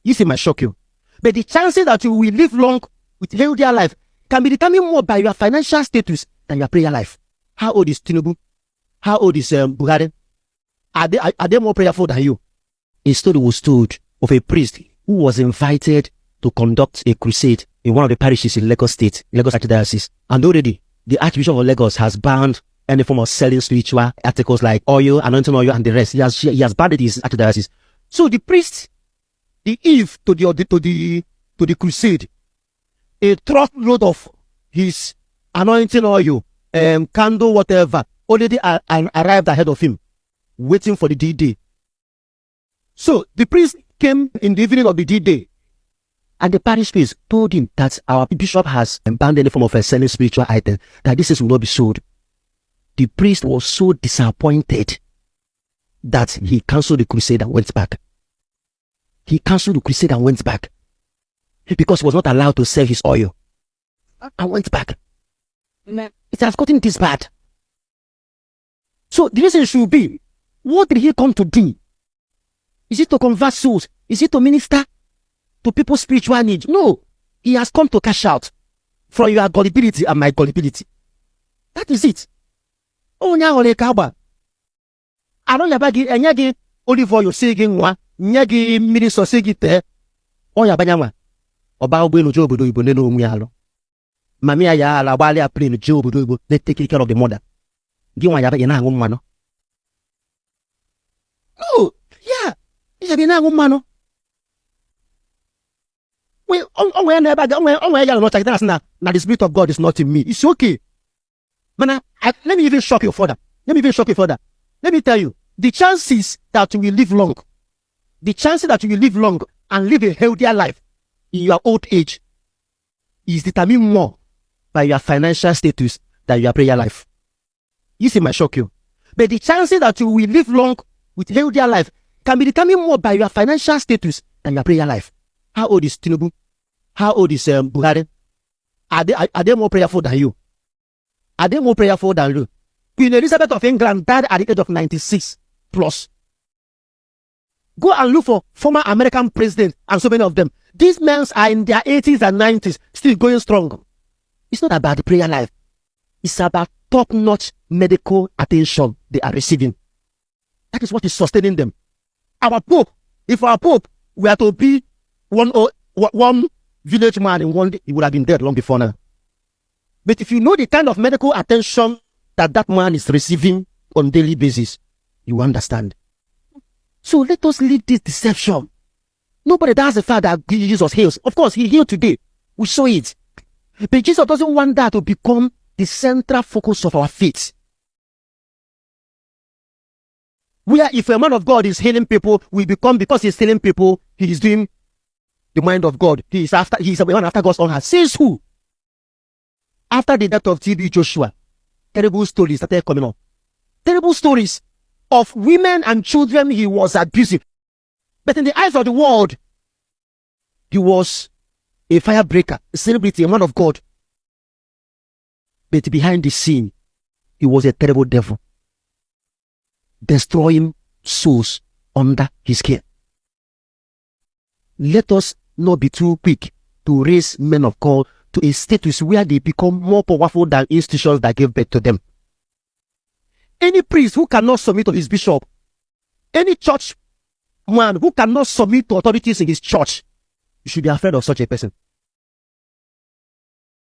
This might shock you. But the chances that you will live long with healthier life can be determined more by your financial status than your prayer life. How old is Tinubu? How old is Buhari? Are they more prayerful than you? A story was told of a priest who was invited to conduct a crusade in one of the parishes in Lagos State, Lagos Archdiocese. And already, the Archbishop of Lagos has banned any form of selling spiritual articles like oil, anointing oil, and the rest. He has banned it in his Archdiocese. So the priest, the eve to the crusade, a truckload of his anointing oil, candle, whatever, already arrived ahead of him, waiting for the D-Day. So the priest came in the evening of the D-Day, and the parish priest told him that our bishop has banned any form of selling spiritual item, that this will not be sold. The priest was so disappointed that he cancelled the crusade and went back. He cancelled the crusade and went back because he was not allowed to sell his oil. And went back. It has gotten this bad. So the reason should be, what did he come to do? Is it to convert souls? Is it to minister to people's spiritual needs? No. He has come to cash out from your gullibility and my gullibility. That is it. Oh, nya ole kaba. I don't yaba gi enyagi olive oil sigi nwa, nyagi mmiri so sigi te. O yaba nyanwa. Oba ogbe no jobodo ibo ne no omu ya lo. Mami ya ala gbali apre no jobodo ibo, they take care of the mother. Gi nwa yaba ina ngu mano. No, yeah. Yaba ina ngu mano. We on never the Spirit of God is not in me. It's okay. But let me even shock you further. Let me tell you, the chances that you will live long, and live a healthier life in your old age is determined more by your financial status than your prayer life. This might shock you. But the chances that you will live long with healthier life can be determined more by your financial status than your prayer life. How old is Tinubu? How old is Buhari? Are they more prayerful than you? Are they more prayerful than you? Queen Elizabeth of England died at the age of 96 plus. Go and look for former American presidents and so many of them. These men are in their 80s and 90s, still going strong. It's not about the prayer life. It's about top-notch medical attention they are receiving. That is what is sustaining them. Our Pope, if our Pope were to be one village man in one day, he would have been dead long before now. But if you know the kind of medical attention that man is receiving on a daily basis, you understand. So let us leave this deception. Nobody does the fact that Jesus heals. Of course, he healed today. We saw it. But Jesus doesn't want that to become the central focus of our faith. Where if a man of God is healing people, we become, because he's healing people, he is doing the mind of God. He's a man after God's own heart. Says who? After the death of TB Joshua, terrible stories started coming up. Terrible stories of women and children he was abusing. But in the eyes of the world, he was a firebreaker, a celebrity, a man of God. But behind the scene, he was a terrible devil, destroying souls under his care. Let us not be too quick to raise men of God to a status where they become more powerful than institutions that gave birth to them. Any priest who cannot submit to his bishop, any church man who cannot submit to authorities in his church, you should be afraid of such a person.